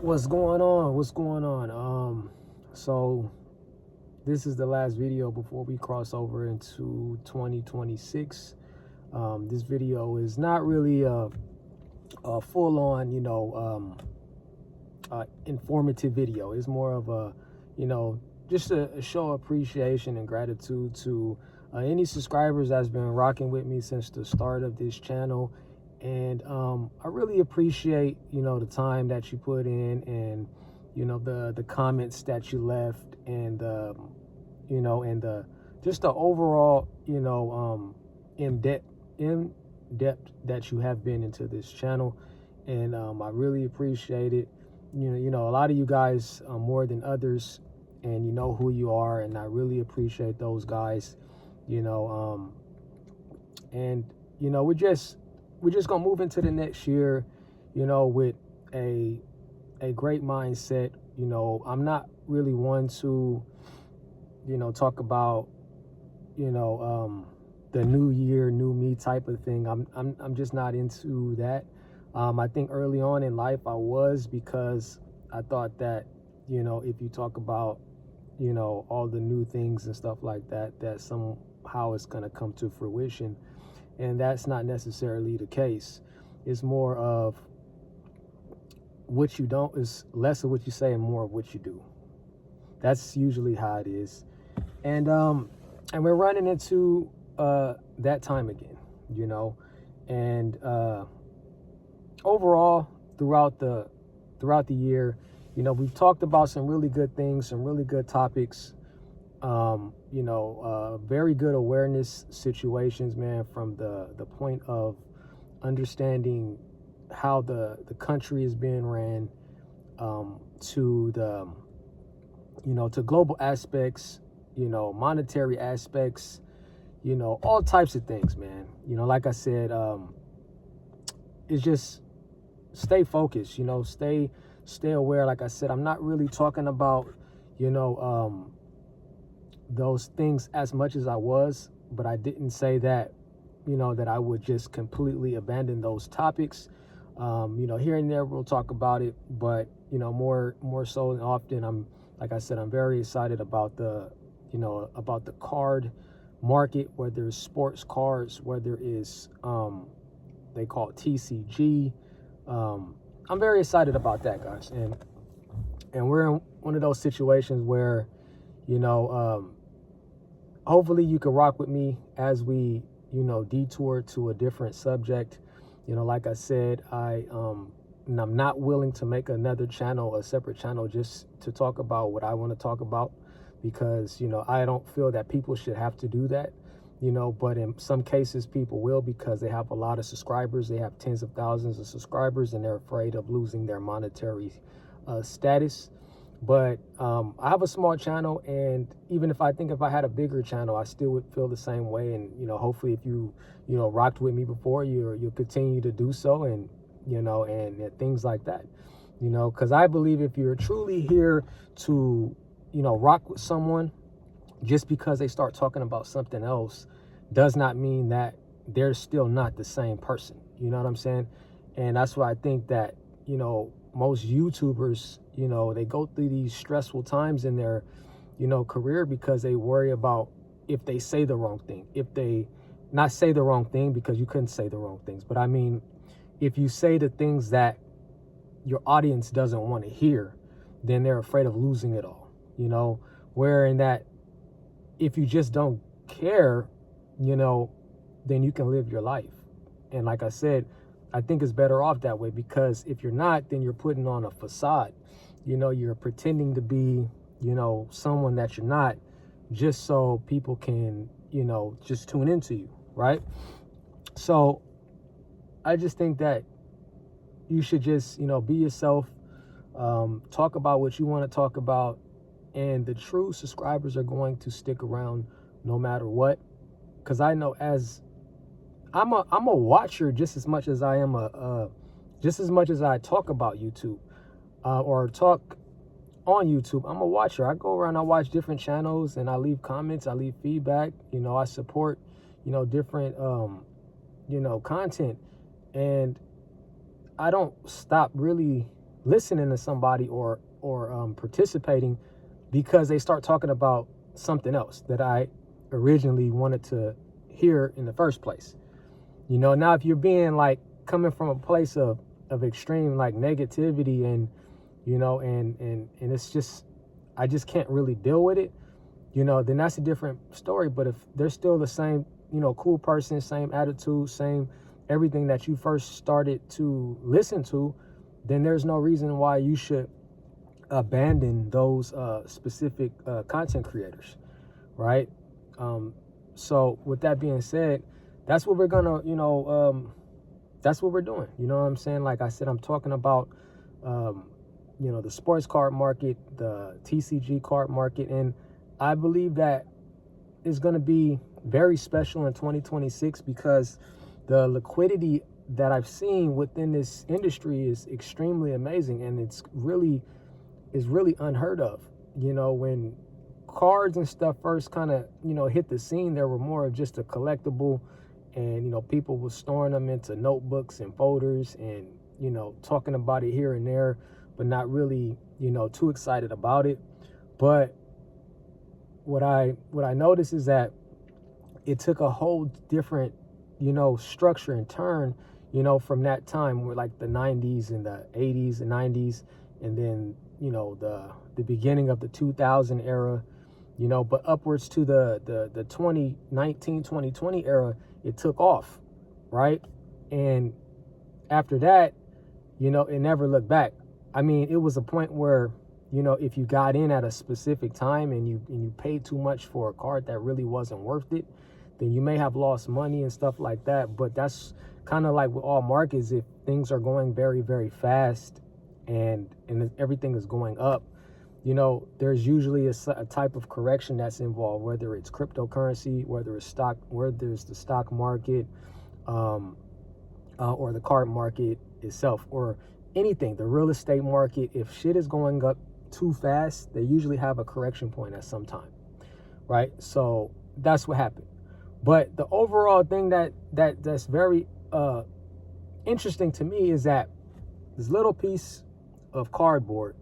What's going on? What's going on? So this is the last video before we cross over into 2026. This video is not really a full-on, informative video. It's more of a, just a show appreciation and gratitude to any subscribers that's been rocking with me since the start of this channel. And I really appreciate, the time that you put in, and the comments that you left, and and the just the overall, in depth that you have been into this channel. And I really appreciate it. A lot of you guys, more than others, and you know who you are, and I really appreciate those guys. you know and we're just gonna move into the next year, with a great mindset. I'm not really one to, talk about, the new year, new me type of thing. I'm just not into that. I think early on in life I was, because I thought that, if you talk about, all the new things and stuff like that, that somehow it's going to come to fruition. And that's not necessarily the case. It's more of what you don't, is less of what you say and more of what you do. That's usually how it is. And we're running into that time again, and overall throughout the year, we've talked about some really good things, some really good topics, very good awareness situations, man, from the point of understanding how the country is being ran, to the, to global aspects, monetary aspects, all types of things, man. Like I said, it's just stay focused, stay aware. Like I said, I'm not really talking about, those things as much as I was, but I didn't say that, that I would just completely abandon those topics. Here and there we'll talk about it, but more so than often, like I said, I'm very excited about the card market, whether it's sports cards, whether it's they call it TCG. I'm very excited about that, guys, and we're in one of those situations where, hopefully you can rock with me as we, detour to a different subject. Like I said, I'm not willing to make another channel, a separate channel, just to talk about what I want to talk about, because, I don't feel that people should have to do that, but in some cases people will, because they have a lot of subscribers. They have tens of thousands of subscribers, and they're afraid of losing their monetary status. But I have a small channel, and even if I had a bigger channel, I still would feel the same way. And hopefully, if you rocked with me before, you'll continue to do so, and and things like that. Because I believe if you're truly here to rock with someone, just because they start talking about something else does not mean that they're still not the same person. You know what I'm saying? And that's why I think that most YouTubers, they go through these stressful times in their, career, because they worry about if they say the wrong thing, if they not say the wrong thing, because you couldn't say the wrong things. But I mean, if you say the things that your audience doesn't want to hear, then they're afraid of losing it all, wherein that if you just don't care, then you can live your life. And like I said, I think it's better off that way, because if you're not, then you're putting on a facade. You're pretending to be, someone that you're not, just so people can, just tune into you, right? So I just think that you should just, be yourself, talk about what you want to talk about, and the true subscribers are going to stick around no matter what. Because I know, as I'm a watcher just as much as I am just as much as I talk about YouTube, or talk on YouTube. I'm a watcher. I go around, I watch different channels, and I leave comments, I leave feedback. I support, different, content, and I don't stop really listening to somebody or participating because they start talking about something else that I originally wanted to hear in the first place. You know, now if you're being like coming from a place of extreme like negativity and, you know, and it's just, I just can't really deal with it, you know, then that's a different story. But if they're still the same, you know, cool person, same attitude, same everything that you first started to listen to, then there's no reason why you should abandon those specific content creators, right? So with that being said, that's what we're gonna, you know, that's what we're doing. You know what I'm saying? Like I said, I'm talking about, you know, the sports card market, the TCG card market, and I believe that is going to be very special in 2026 because the liquidity that I've seen within this industry is extremely amazing, and it's really unheard of. You know, when cards and stuff first kind of, you know, hit the scene, there were more of just a collectible, and, you know, people were storing them into notebooks and folders and, you know, talking about it here and there, but not really, you know, too excited about it. But what I noticed is that it took a whole different, you know, structure and turn, you know, from that time where like the 90s and the 80s and 90s, and then, you know, the beginning of the 2000 era, you know, but upwards to the 2019, 2020 era, it took off, right? And after that, you know, it never looked back. I mean, it was a point where, you know, if you got in at a specific time and you paid too much for a card that really wasn't worth it, then you may have lost money and stuff like that. But that's kind of like with all markets. If things are going very, very fast and everything is going up, you know, there's usually a type of correction that's involved, whether it's cryptocurrency, whether it's the stock market, or the card market itself, or anything, the real estate market. If shit is going up too fast, they usually have a correction point at some time, right? So that's what happened. But the overall thing that's very interesting to me is that this little piece of cardboard,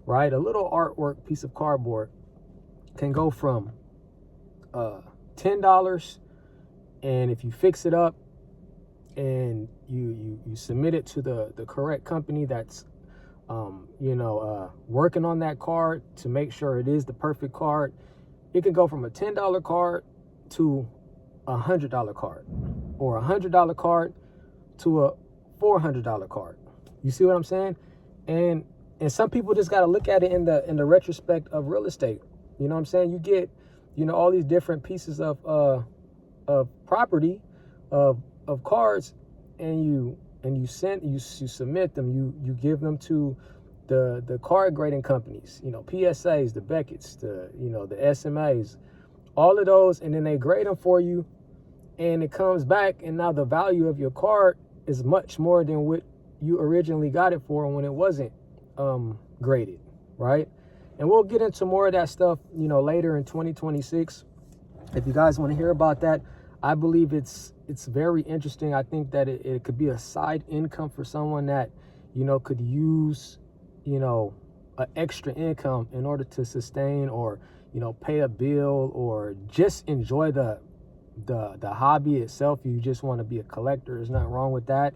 right, a little artwork piece of cardboard can go from $10, and if you fix it up and you submit it to the correct company that's working on that card to make sure it is the perfect card, it can go from a $10 card to a $100 card, or a $100 card to a $400 card. You see what I'm saying? And some people just got to look at it in the retrospect of real estate. You know what I'm saying? You get, you know, all these different pieces of property, of cards, and you submit them, you give them to the card grading companies, you know, PSAs, the Beckett's, the SMAs, all of those, and then they grade them for you, and it comes back, and now the value of your card is much more than what you originally got it for when it wasn't graded, right? And we'll get into more of that stuff, you know, later in 2026. If you guys want to hear about that, I believe it's very interesting. I think that it could be a side income for someone that, you know, could use, you know, an extra income in order to sustain, or, you know, pay a bill, or just enjoy the hobby itself. You just want to be a collector. There's nothing wrong with that.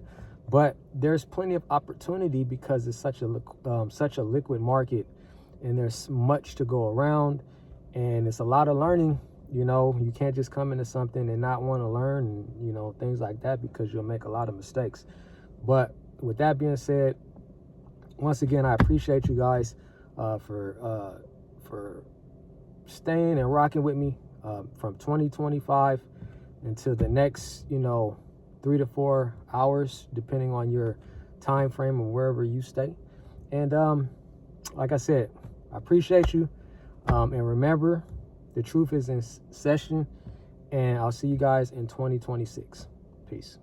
But there's plenty of opportunity because it's such a liquid market, and there's much to go around, and it's a lot of learning. You know, you can't just come into something and not want to learn, and, you know, things like that, because you'll make a lot of mistakes. But with that being said, once again, I appreciate you guys for staying and rocking with me from 2025 until the next, you know, 3 to 4 hours, depending on your time frame or wherever you stay. And like I said, I appreciate you. And remember, the truth is in session, and I'll see you guys in 2026. Peace.